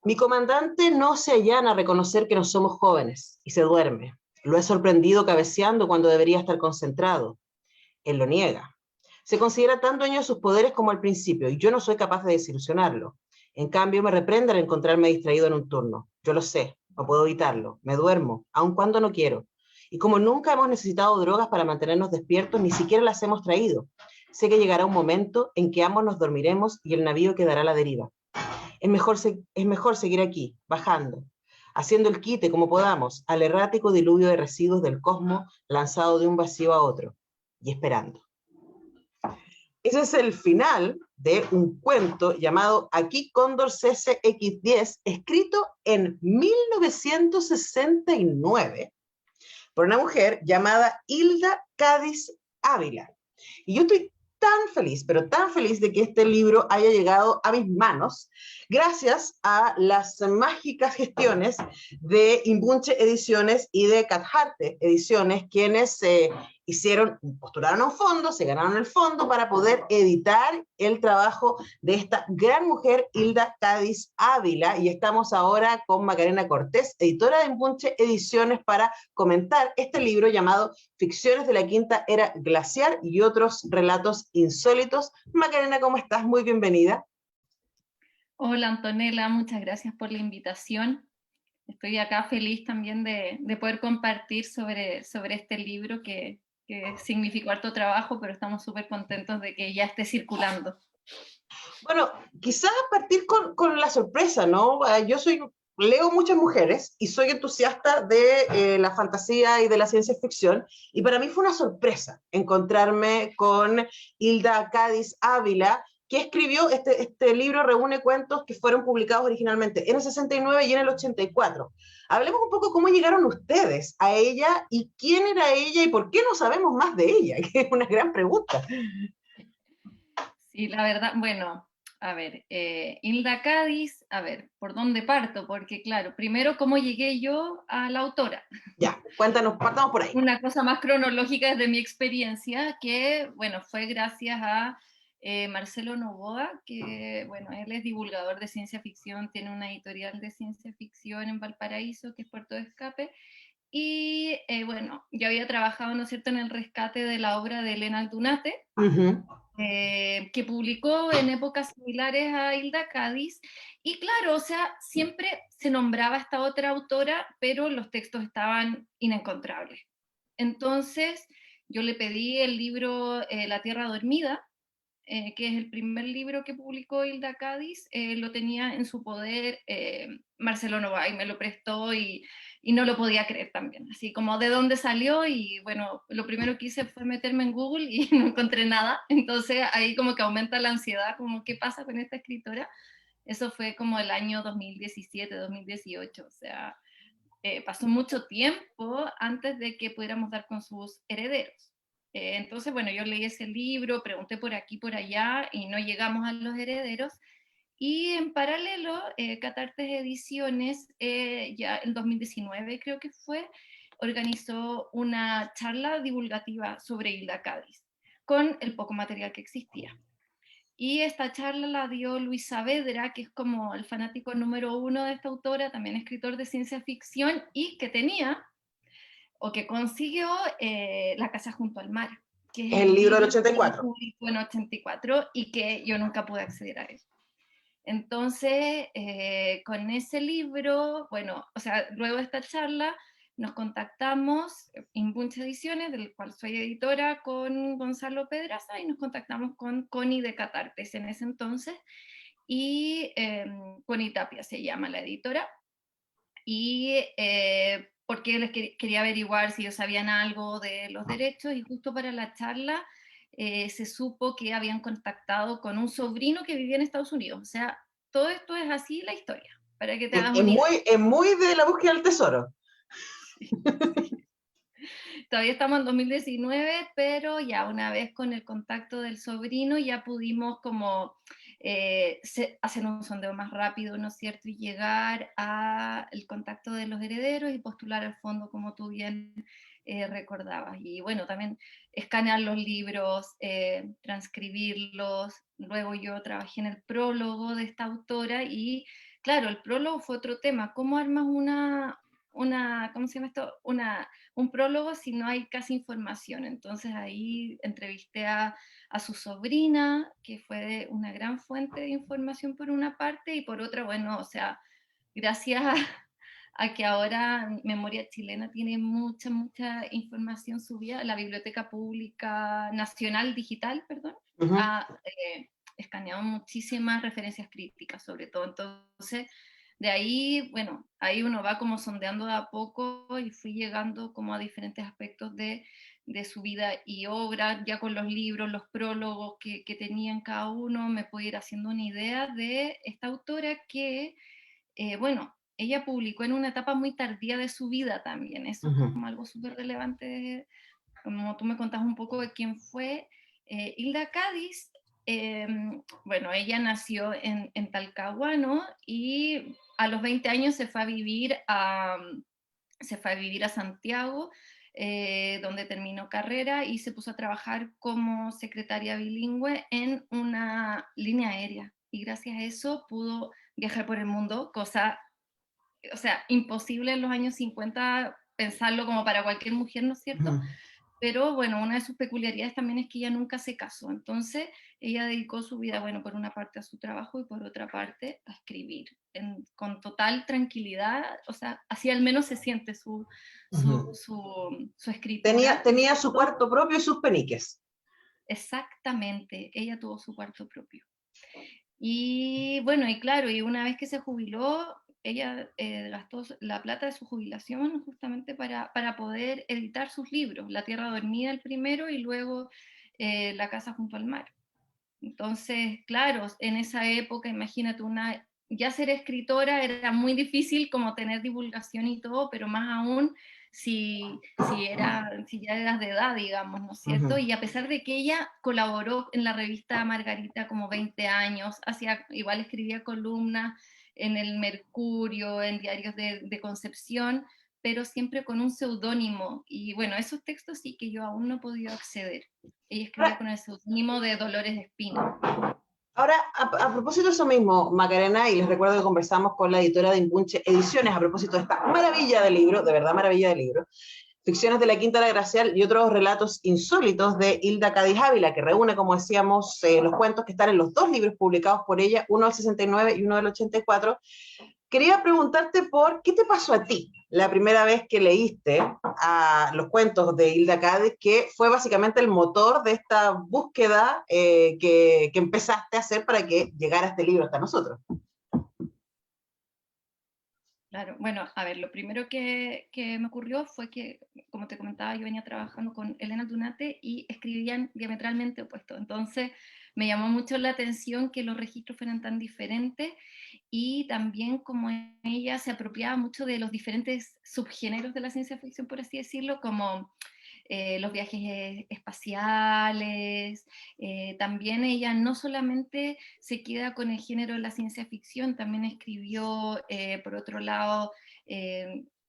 Mi comandante no se allana a reconocer que no somos jóvenes y se duerme. Lo he sorprendido cabeceando cuando debería estar concentrado. Él lo niega. Se considera tan dueño de sus poderes como al principio y yo no soy capaz de desilusionarlo. En cambio, me reprende al encontrarme distraído en un turno. Yo lo sé, no puedo evitarlo. Me duermo, aun cuando no quiero. Y como nunca hemos necesitado drogas para mantenernos despiertos, ni siquiera las hemos traído. Sé que llegará un momento en que ambos nos dormiremos y el navío quedará a la deriva. Es mejor seguir aquí, bajando, haciendo el quite como podamos al errático diluvio de residuos del cosmos lanzado de un vacío a otro, y esperando. Ese es el final de un cuento llamado Aquí Cóndor CCX10, escrito en 1969 por una mujer llamada Hilda Cádiz Ávila. Y yo estoy tan feliz, pero tan feliz de que este libro haya llegado a mis manos, gracias a las mágicas gestiones de Imbunche Ediciones y de Catharte Ediciones, quienes postularon a un fondo, se ganaron el fondo para poder editar el trabajo de esta gran mujer, Hilda Cádiz Ávila, y estamos ahora con Macarena Cortés, editora de Imbunche Ediciones, para comentar este libro llamado Ficciones de la Quinta Era Glaciar y otros relatos insólitos. Macarena, ¿cómo estás? Muy bienvenida. Hola Antonella, muchas gracias por la invitación. Estoy acá feliz también de poder compartir sobre este libro que significó harto trabajo, pero estamos súper contentos de que ya esté circulando. Bueno, quizás partir con la sorpresa, ¿no? Leo muchas mujeres y soy entusiasta de la fantasía y de la ciencia ficción, y para mí fue una sorpresa encontrarme con Hilda Cádiz Ávila, que escribió este libro. Reúne cuentos que fueron publicados originalmente en el 69 y en el 84. Hablemos un poco cómo llegaron ustedes a ella y quién era ella y por qué no sabemos más de ella, que es una gran pregunta. Sí, la verdad, bueno, a ver, Hilda Cádiz, a ver, ¿por dónde parto? Porque claro, primero, ¿cómo llegué yo a la autora? Ya, cuéntanos, partamos por ahí. Una cosa más cronológica desde mi experiencia, que, bueno, fue gracias a Marcelo Novoa, que, bueno, él es divulgador de ciencia ficción, tiene una editorial de ciencia ficción en Valparaíso, que es Puerto de Escape, y, bueno, yo había trabajado, ¿no es cierto?, en el rescate de la obra de Elena Aldunate, que publicó en épocas similares a Hilda Cádiz, y claro, o sea, siempre se nombraba esta otra autora, pero los textos estaban inencontrables. Entonces, yo le pedí el libro La Tierra Dormida, que es el primer libro que publicó Hilda Cádiz. Lo tenía en su poder Marcelo Novoa, y me lo prestó, y no lo podía creer también, así como de dónde salió. Y bueno, lo primero que hice fue meterme en Google y no encontré nada, entonces ahí como que aumenta la ansiedad, como qué pasa con esta escritora. Eso fue como el año 2017, 2018, o sea, pasó mucho tiempo antes de que pudiéramos dar con sus herederos. Entonces, bueno, yo leí ese libro, pregunté por aquí, por allá, y no llegamos a los herederos. Y en paralelo, Catartes Ediciones, ya en 2019 creo que fue, organizó una charla divulgativa sobre Hilda Cádiz, con el poco material que existía. Y esta charla la dio Luis Saavedra, que es como el fanático número uno de esta autora, también escritor de ciencia ficción, y que tenía, o que consiguió, La Casa Junto al Mar, que es El el libro del libro que él 84. publicó en 84 y que yo nunca pude acceder a él. Entonces, con ese libro, bueno, o sea, luego de esta charla, nos contactamos, Imbunche Ediciones, del cual soy editora, con Gonzalo Pedraza, y nos contactamos con Connie de Catartes en ese entonces, y Connie Tapia se llama la editora, y porque les quería averiguar si ellos sabían algo de los derechos, y justo para la charla se supo que habían contactado con un sobrino que vivía en Estados Unidos. O sea, todo esto es así la historia, para que te hagas una idea. Es muy de la búsqueda del tesoro. Sí, sí. Todavía estamos en 2019, pero ya una vez con el contacto del sobrino ya pudimos como hacer un sondeo más rápido, ¿no es cierto? Y llegar al contacto de los herederos y postular al fondo, como tú bien recordabas. Y bueno, también escanear los libros, transcribirlos. Luego yo trabajé en el prólogo de esta autora y claro, el prólogo fue otro tema. ¿Cómo armas ¿cómo se llama esto? Un prólogo si no hay casi información? Entonces ahí entrevisté a su sobrina, que fue una gran fuente de información por una parte, y por otra, bueno, o sea, gracias a que ahora Memoria Chilena tiene mucha información subida, la Biblioteca Pública Nacional Digital, perdón, Ujú, ha escaneado muchísimas referencias críticas, sobre todo. Entonces, de ahí, bueno, ahí uno va como sondeando de a poco y fui llegando como a diferentes aspectos de su vida y obra, ya con los libros, los prólogos que tenían cada uno, me pude ir haciendo una idea de esta autora que bueno, ella publicó en una etapa muy tardía de su vida también, eso es ujú. como algo súper relevante, como tú me contás un poco de quién fue. Hilda Cádiz, eh, bueno, ella nació en Talcahuano y a los 20 años se fue a vivir a Santiago, donde terminó carrera y se puso a trabajar como secretaria bilingüe en una línea aérea. Y gracias a eso pudo viajar por el mundo, cosa, o sea, imposible en los años 50 pensarlo como para cualquier mujer, ¿no es cierto? Ujú. Pero bueno, una de sus peculiaridades también es que ella nunca se casó, entonces ella dedicó su vida, bueno, por una parte a su trabajo y por otra parte a escribir, con total tranquilidad, o sea, así al menos se siente Ujú. su Tenía, escritura. Y tenía sobre su todo, cuarto propio y sus peniques. exactamente, ella tuvo su cuarto propio. Y bueno, y claro, y una vez que se jubiló, ella gastó la plata de su jubilación justamente para poder editar sus libros, La Tierra Dormida el primero y luego La Casa Junto al Mar. Entonces, claro, en esa época, imagínate, ya ser escritora era muy difícil como tener divulgación y todo, pero más aún si ya eras de edad, digamos, ¿no es cierto? Ujú. Y a pesar de que ella colaboró en la revista Margarita como 20 años, igual escribía columnas en el Mercurio, en diarios de Concepción, pero siempre con un seudónimo. Y bueno, esos textos sí que yo aún no he podido acceder. Ella escribía Ahora, con el seudónimo de Dolores Espina. ahora, a propósito de eso mismo, Macarena, y les recuerdo que conversamos con la editora de Impunche Ediciones a propósito de esta maravilla de libro, de verdad maravilla de libro, Ficciones de la Quinta La Gracial y otros relatos insólitos de Hilda Cádiz Ávila, que reúne, como decíamos, los cuentos que están en los dos libros publicados por ella, uno del 69 y uno del 84. Quería preguntarte por qué te pasó a ti la primera vez que leíste a los cuentos de Hilda Cádiz, que fue básicamente el motor de esta búsqueda que empezaste a hacer para que llegara este libro hasta nosotros. Claro, bueno, a ver, lo primero que me ocurrió fue que, como te comentaba, yo venía trabajando con Elena Dunate y escribían diametralmente opuestos. Entonces, me llamó mucho la atención que los registros fueran tan diferentes y también como ella se apropiaba mucho de los diferentes subgéneros de la ciencia ficción, por así decirlo, como los viajes espaciales. También ella no solamente se queda con el género de la ciencia ficción, también escribió, por otro lado,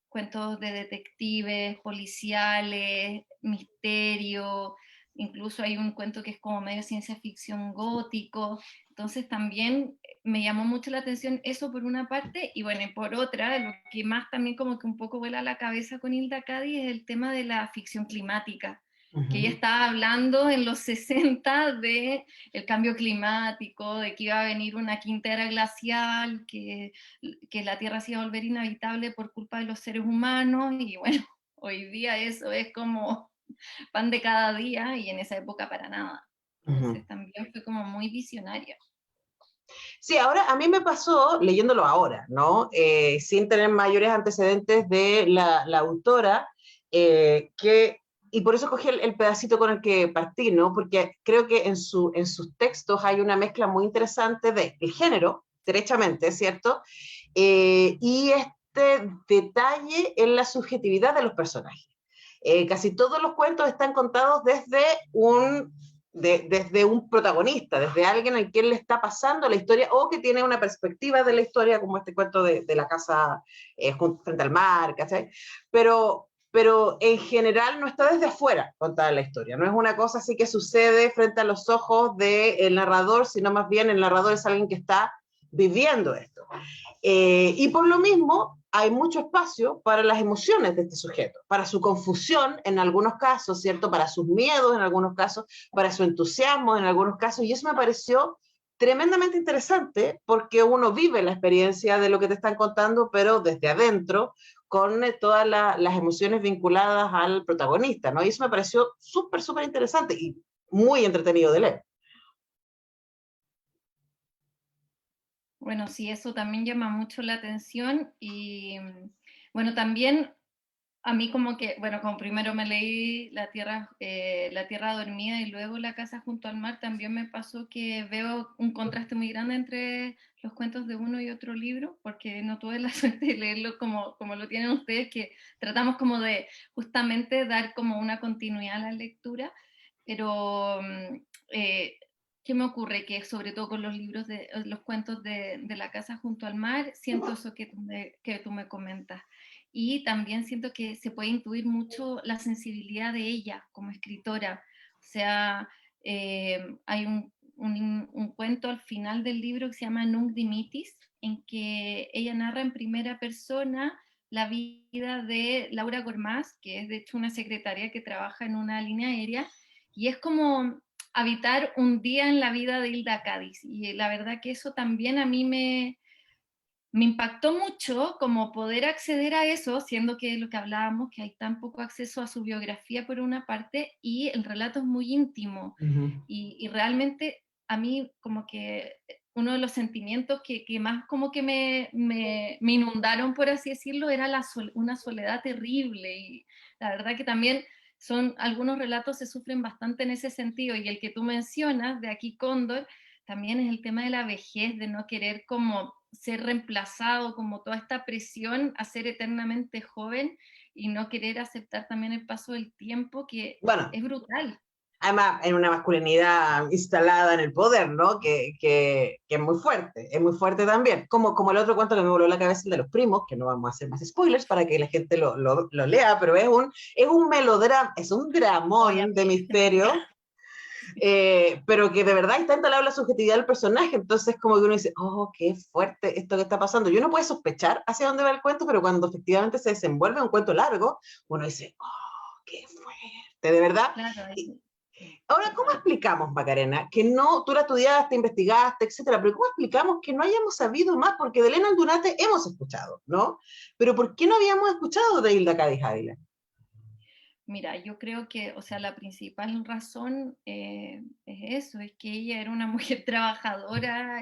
cuentos de detectives, policiales, misterio, incluso hay un cuento que es como medio ciencia ficción gótico. Entonces también me llamó mucho la atención eso por una parte, y bueno, y por otra, lo que más también como que un poco vuela a la cabeza con Hilda Cádiz es el tema de la ficción climática, Uh que ella -huh. estaba hablando en los 60 de el cambio climático, de que iba a venir una quinta era glacial, que la Tierra se iba a volver inhabitable por culpa de los seres humanos, y bueno, hoy día eso es como pan de cada día, y en esa época para nada. Uh -huh. Entonces también fue como muy visionaria. Sí, ahora a mí me pasó leyéndolo ahora, ¿no? Sin tener mayores antecedentes de la autora, que, y por eso cogí el pedacito con el que partí, ¿no? Porque creo que en sus textos hay una mezcla muy interesante de el género, derechamente, ¿cierto? Y este detalle en la subjetividad de los personajes. Casi todos los cuentos están contados desde un protagonista, desde alguien al quien le está pasando la historia o que tiene una perspectiva de la historia, como este cuento de la casa frente al mar, ¿cachai? Pero en general no está desde afuera contada la historia, no es una cosa así que sucede frente a los ojos del narrador, sino más bien el narrador es alguien que está viviendo esto. Y por lo mismo hay mucho espacio para las emociones de este sujeto, para su confusión en algunos casos, ¿cierto? Para sus miedos en algunos casos, para su entusiasmo en algunos casos, y eso me pareció tremendamente interesante porque uno vive la experiencia de lo que te están contando, pero desde adentro, con todas las emociones vinculadas al protagonista, ¿no? Y eso me pareció súper, súper interesante y muy entretenido de leer. Bueno, sí, eso también llama mucho la atención y bueno, también a mí como que, bueno, como primero me leí La Tierra Dormida y luego La Casa Junto al Mar, también me pasó que veo un contraste muy grande entre los cuentos de uno y otro libro, porque no tuve la suerte de leerlo como lo tienen ustedes, que tratamos como de justamente dar como una continuidad a la lectura, pero ¿qué me ocurre? Que sobre todo con los libros los cuentos de La Casa Junto al Mar, siento eso que tú me comentas. Y también siento que se puede intuir mucho la sensibilidad de ella como escritora. O sea, hay un cuento al final del libro que se llama Nunc Dimittis, en que ella narra en primera persona la vida de Laura Gormaz, que es de hecho una secretaria que trabaja en una línea aérea, y es como habitar un día en la vida de Hilda Cádiz. Y la verdad que eso también a mí me impactó mucho como poder acceder a eso, siendo que lo que hablábamos, que hay tan poco acceso a su biografía por una parte, y el relato es muy íntimo. Uh -huh. Y realmente a mí como que uno de los sentimientos que más como que me inundaron, por así decirlo, era una soledad terrible. Y la verdad que también algunos relatos se sufren bastante en ese sentido, y el que tú mencionas, de Aquí Cóndor, también es el tema de la vejez, de no querer como ser reemplazado, como toda esta presión a ser eternamente joven y no querer aceptar también el paso del tiempo, que Bueno, es brutal. además en una masculinidad instalada en el poder, ¿no? Que es muy fuerte también. Como el otro cuento que me voló la cabeza, el de los primos, que no vamos a hacer más spoilers para que la gente lo lea, pero es un melodrama, es un dramón de Obviamente. misterio. Pero que de verdad está instalado la subjetividad del personaje, entonces como que uno dice, oh, qué fuerte esto que está pasando. Y uno puede sospechar hacia dónde va el cuento, pero cuando efectivamente se desenvuelve un cuento largo, uno dice, oh, qué fuerte, de verdad. Claro, Ahora, ¿cómo explicamos, Macarena, que no, tú la estudiaste, investigaste, etcétera, pero cómo explicamos que no hayamos sabido más? Porque de Elena Aldunate hemos escuchado, ¿no? Pero ¿por qué no habíamos escuchado de Hilda Cádiz Ávila? mira, yo creo que, o sea, la principal razón es eso, es que ella era una mujer trabajadora,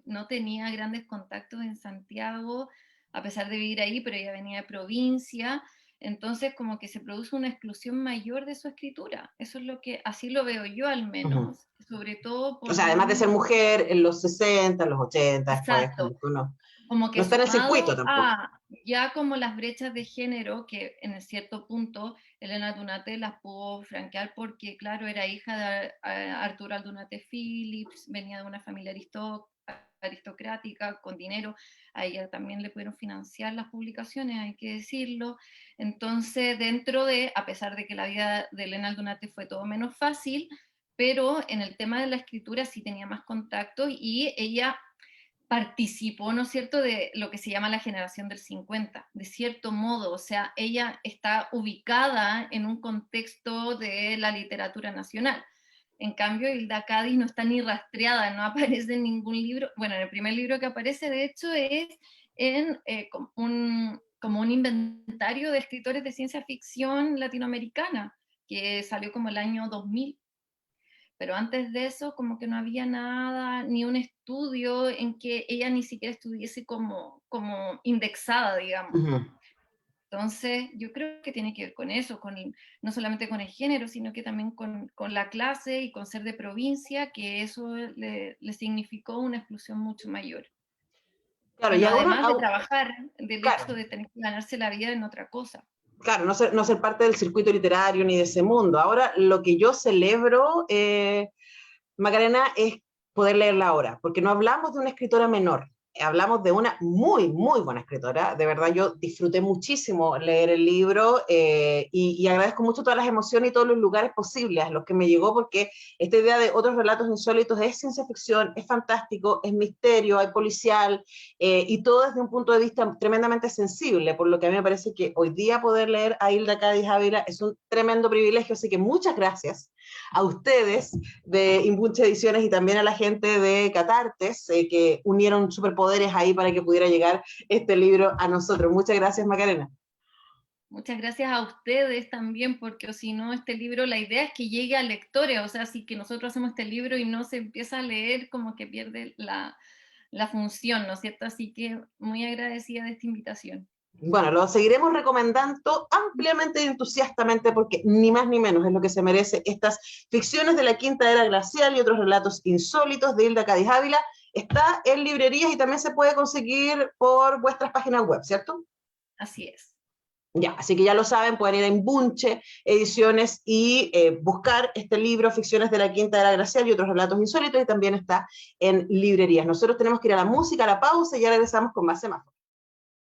no tenía grandes contactos en Santiago, a pesar de vivir ahí, pero ella venía de provincia, entonces como que se produce una exclusión mayor de su escritura. Eso es lo que, así lo veo yo al Uh -huh. menos, sobre todo O por sea, además de ser un... mujer en los 60, en los 80, después, Exacto, como que uno como no que está en el circuito sumado tampoco. a ya como las brechas de género, que en cierto punto Elena Aldunate las pudo franquear porque, claro, era hija de Arturo Aldunate Phillips, venía de una familia aristocrática, con dinero, a ella también le pudieron financiar las publicaciones, hay que decirlo. Entonces, a pesar de que la vida de Elena Aldunate fue todo menos fácil, pero en el tema de la escritura sí tenía más contacto y ella participó, ¿no es cierto?, de lo que se llama la generación del 50, de cierto modo, o sea, ella está ubicada en un contexto de la literatura nacional. En cambio, Hilda Cádiz no está ni rastreada, no aparece en ningún libro. Bueno, en el primer libro que aparece, de hecho, es en como un inventario de escritores de ciencia ficción latinoamericana, que salió como el año 2000, pero antes de eso como que no había nada, ni un estudio en que ella ni siquiera estuviese como indexada, Uh digamos. -huh. Entonces, yo creo que tiene que ver con eso, no solamente con el género, sino que también con la clase y con ser de provincia, que eso le significó una exclusión mucho mayor. Claro, Y y no, ahora, además de trabajar, del claro, hecho de tener que ganarse la vida en otra cosa. claro, no ser parte del circuito literario ni de ese mundo. Ahora, lo que yo celebro, Macarena, es poder leerla ahora, porque no hablamos de una escritora menor, hablamos de una muy, muy buena escritora. De verdad, yo disfruté muchísimo leer el libro y agradezco mucho todas las emociones y todos los lugares posibles a los que me llegó, porque esta idea de otros relatos insólitos es ciencia ficción, es fantástico, es misterio, hay policial, y todo desde un punto de vista tremendamente sensible, por lo que a mí me parece que hoy día poder leer a Hilda Cádiz Ávila es un tremendo privilegio, así que muchas gracias a ustedes de Inbunche Ediciones y también a la gente de Catartes, que unieron superpoderes ahí para que pudiera llegar este libro a nosotros. Muchas gracias, Macarena. Muchas gracias a ustedes también, porque si no, este libro, la idea es que llegue a lectores, o sea, si que nosotros hacemos este libro y no se empieza a leer, como que pierde la función, ¿no es cierto? Así que muy agradecida de esta invitación. Bueno, lo seguiremos recomendando ampliamente y entusiastamente porque ni más ni menos es lo que se merece estas ficciones de la Quinta Era Glacial y otros relatos insólitos de Hilda Cádiz Ávila. Está en librerías y también se puede conseguir por vuestras páginas web, ¿cierto? Así es. Ya, así que ya lo saben, pueden ir a Bunche Ediciones y buscar este libro, Ficciones de la Quinta Era Glacial y otros relatos insólitos, y también está en librerías. Nosotros tenemos que ir a la música, a la pausa, y ya regresamos con más semáforos.